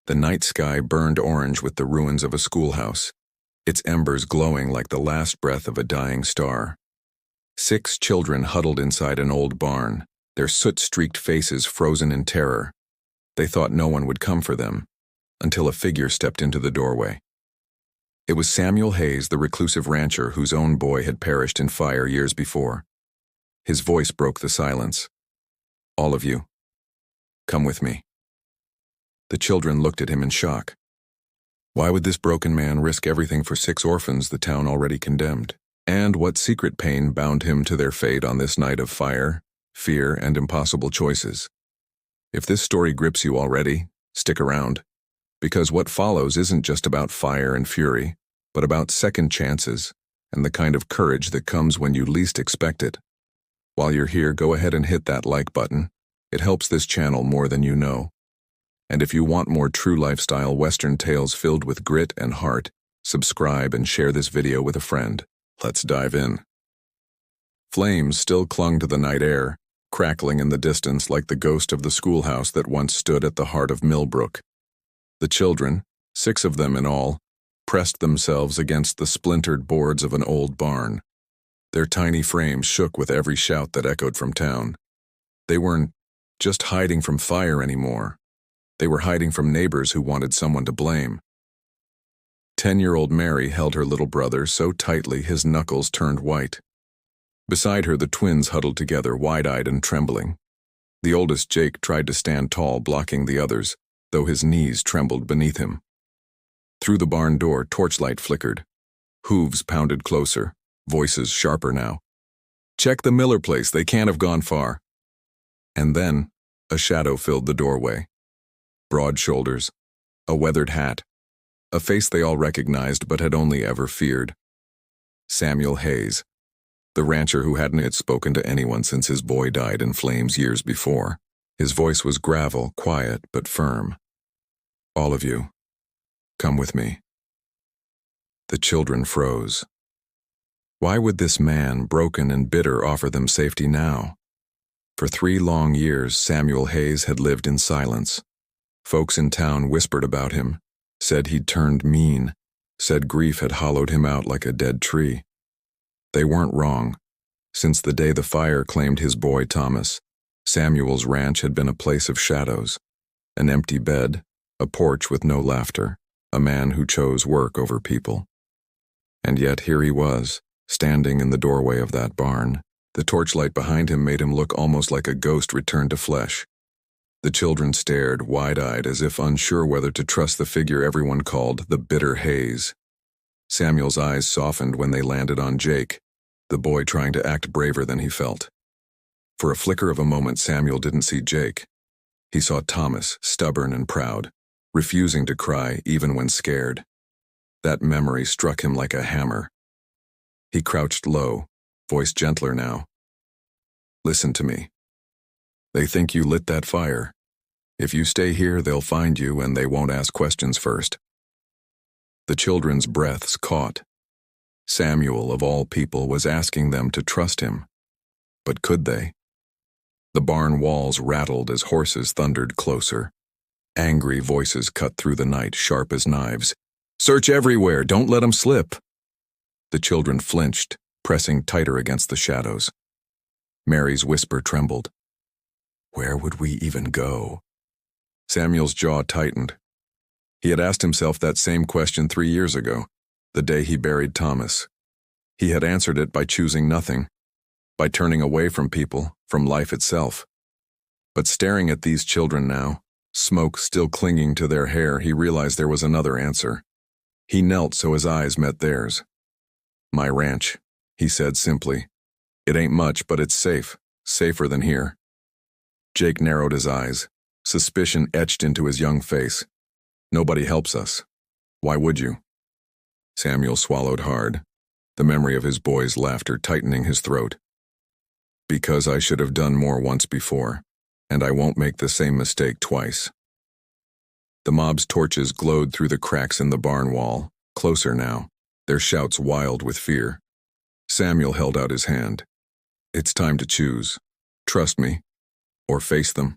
The night sky burned orange with the ruins of a schoolhouse, its embers glowing like the last breath of a dying star. 6 children huddled inside an old barn, their soot-streaked faces frozen in terror. They thought no one would come for them, until a figure stepped into the doorway. It was Samuel Hayes, the reclusive rancher whose own boy had perished in fire years before. His voice broke the silence. "All of you, come with me." The children looked at him in shock. Why would this broken man risk everything for 6 orphans the town already condemned? And what secret pain bound him to their fate on this night of fire, fear, and impossible choices? If this story grips you already, stick around, because what follows isn't just about fire and fury, but about second chances and the kind of courage that comes when you least expect it. While you're here, go ahead and hit that like button. It helps this channel more than you know. And if you want more true lifestyle Western tales filled with grit and heart, subscribe and share this video with a friend. Let's dive in. Flames still clung to the night air, crackling in the distance like the ghost of the schoolhouse that once stood at the heart of Millbrook. The children, 6 of them in all, pressed themselves against the splintered boards of an old barn. Their tiny frames shook with every shout that echoed from town. They weren't just hiding from fire anymore. They were hiding from neighbors who wanted someone to blame. 10-year-old Mary held her little brother so tightly his knuckles turned white. Beside her, the twins huddled together, wide-eyed and trembling. The oldest, Jake, tried to stand tall, blocking the others, though his knees trembled beneath him. Through the barn door, torchlight flickered. Hooves pounded closer, voices sharper now. "Check the Miller place, they can't have gone far." And then, a shadow filled the doorway. Broad shoulders, a weathered hat, a face they all recognized but had only ever feared. Samuel Hayes, the rancher who hadn't yet spoken to anyone since his boy died in flames years before. His voice was gravel, quiet but firm. "All of you, come with me." The children froze. Why would this man, broken and bitter, offer them safety now? For 3 long years, Samuel Hayes had lived in silence. Folks in town whispered about him, said he'd turned mean, said grief had hollowed him out like a dead tree. They weren't wrong. Since the day the fire claimed his boy Thomas, Samuel's ranch had been a place of shadows. An empty bed, a porch with no laughter, a man who chose work over people. And yet here he was, standing in the doorway of that barn. The torchlight behind him made him look almost like a ghost returned to flesh. The children stared, wide-eyed, as if unsure whether to trust the figure everyone called the bitter Hayes. Samuel's eyes softened when they landed on Jake, the boy trying to act braver than he felt. For a flicker of a moment, Samuel didn't see Jake. He saw Thomas, stubborn and proud, refusing to cry even when scared. That memory struck him like a hammer. He crouched low, voice gentler now. "Listen to me. They think you lit that fire. If you stay here, they'll find you and they won't ask questions first." The children's breaths caught. Samuel, of all people, was asking them to trust him. But could they? The barn walls rattled as horses thundered closer. Angry voices cut through the night, sharp as knives. "Search everywhere, don't let them slip." The children flinched, pressing tighter against the shadows. Mary's whisper trembled. "Where would we even go?" Samuel's jaw tightened. He had asked himself that same question 3 years ago, the day he buried Thomas. He had answered it by choosing nothing, by turning away from people, from life itself. But staring at these children now, smoke still clinging to their hair, he realized there was another answer. He knelt so his eyes met theirs. "My ranch," he said simply. "It ain't much, but it's safe, safer than here." Jake narrowed his eyes, suspicion etched into his young face. "Nobody helps us. Why would you?" Samuel swallowed hard, the memory of his boy's laughter tightening his throat. "Because I should have done more once before, and I won't make the same mistake twice." The mob's torches glowed through the cracks in the barn wall, closer now, their shouts wild with fear. Samuel held out his hand. "It's time to choose. Trust me, or face them."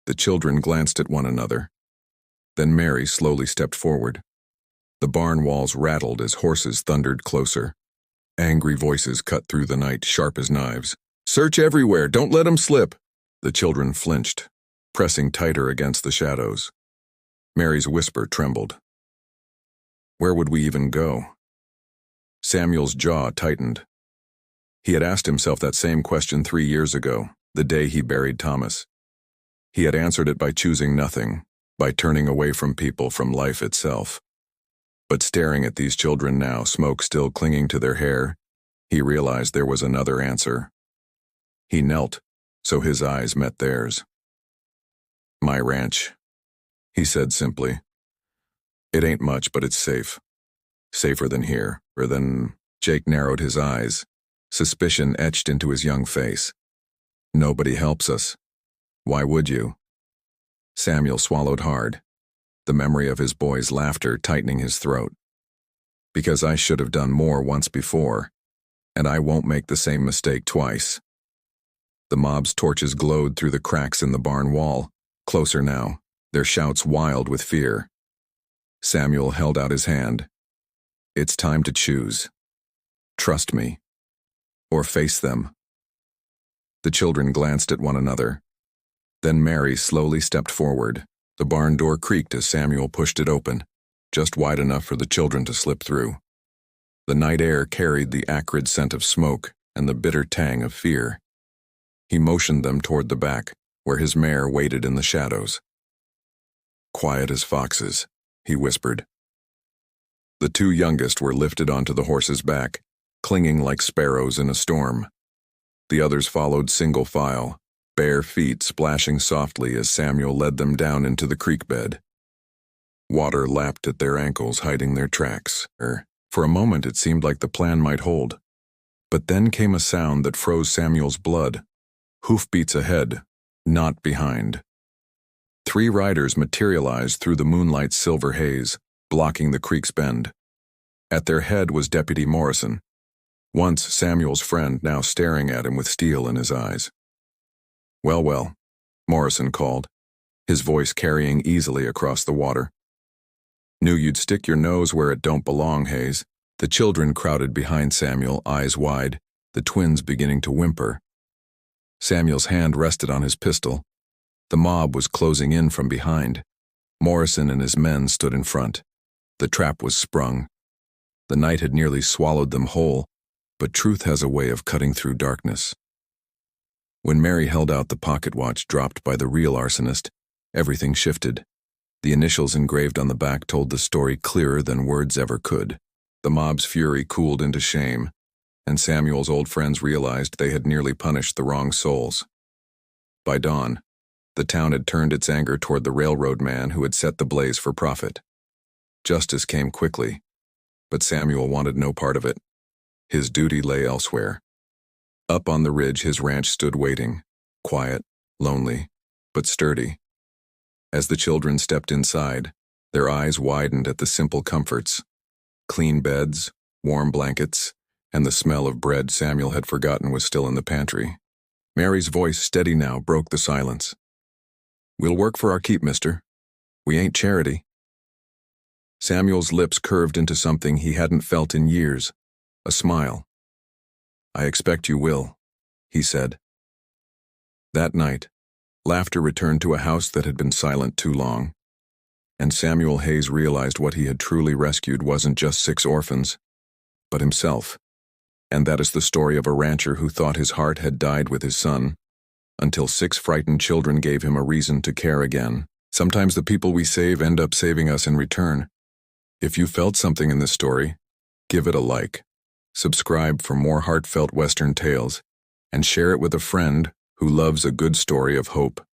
The children glanced at one another. Then Mary slowly stepped forward. The barn walls rattled as horses thundered closer. Angry voices cut through the night, sharp as knives. "Search everywhere! Don't let him slip!" The children flinched, pressing tighter against the shadows. Mary's whisper trembled. Where would we even go? Samuel's jaw tightened. He had asked himself that same question 3 years ago, the day he buried Thomas. He had answered it by choosing nothing, by turning away from people, from life itself. But staring at these children now, smoke still clinging to their hair, he realized there was another answer. He knelt, so his eyes met theirs. "My ranch," he said simply. "It ain't much, but it's safe. Safer than here, or than—" Jake narrowed his eyes, suspicion etched into his young face. "Nobody helps us. Why would you?" Samuel swallowed hard, the memory of his boy's laughter tightening his throat. "Because I should have done more once before, and I won't make the same mistake twice." The mob's torches glowed through the cracks in the barn wall, closer now, their shouts wild with fear. Samuel held out his hand. "It's time to choose. Trust me, or face them." The children glanced at one another. Then Mary slowly stepped forward. The barn door creaked as Samuel pushed it open, just wide enough for the children to slip through. The night air carried the acrid scent of smoke and the bitter tang of fear. He motioned them toward the back, where his mare waited in the shadows. "Quiet as foxes," he whispered. The 2 youngest were lifted onto the horse's back, clinging like sparrows in a storm. The others followed single file, bare feet splashing softly as Samuel led them down into the creek bed. Water lapped at their ankles, hiding their tracks. For a moment it seemed like the plan might hold. But then came a sound that froze Samuel's blood. Hoofbeats ahead, not behind. 3 riders materialized through the moonlight's silver haze, blocking the creek's bend. At their head was Deputy Morrison, once Samuel's friend, now staring at him with steel in his eyes. "Well, well," Morrison called, his voice carrying easily across the water. "Knew you'd stick your nose where it don't belong, Hayes." The children crowded behind Samuel, eyes wide, the twins beginning to whimper. Samuel's hand rested on his pistol. The mob was closing in from behind. Morrison and his men stood in front. The trap was sprung. The night had nearly swallowed them whole, but truth has a way of cutting through darkness. When Mary held out the pocket watch dropped by the real arsonist, everything shifted. The initials engraved on the back told the story clearer than words ever could. The mob's fury cooled into shame, and Samuel's old friends realized they had nearly punished the wrong souls. By dawn, the town had turned its anger toward the railroad man who had set the blaze for profit. Justice came quickly, but Samuel wanted no part of it. His duty lay elsewhere. Up on the ridge his ranch stood waiting, quiet, lonely, but sturdy. As the children stepped inside, their eyes widened at the simple comforts. Clean beds, warm blankets, and the smell of bread Samuel had forgotten was still in the pantry. Mary's voice, steady now, broke the silence. "We'll work for our keep, mister. We ain't charity." Samuel's lips curved into something he hadn't felt in years, a smile. "I expect you will," he said. That night, laughter returned to a house that had been silent too long, and Samuel Hayes realized what he had truly rescued wasn't just 6 orphans, but himself. And that is the story of a rancher who thought his heart had died with his son, until 6 frightened children gave him a reason to care again. Sometimes the people we save end up saving us in return. If you felt something in this story, give it a like. Subscribe for more heartfelt Western tales, and share it with a friend who loves a good story of hope.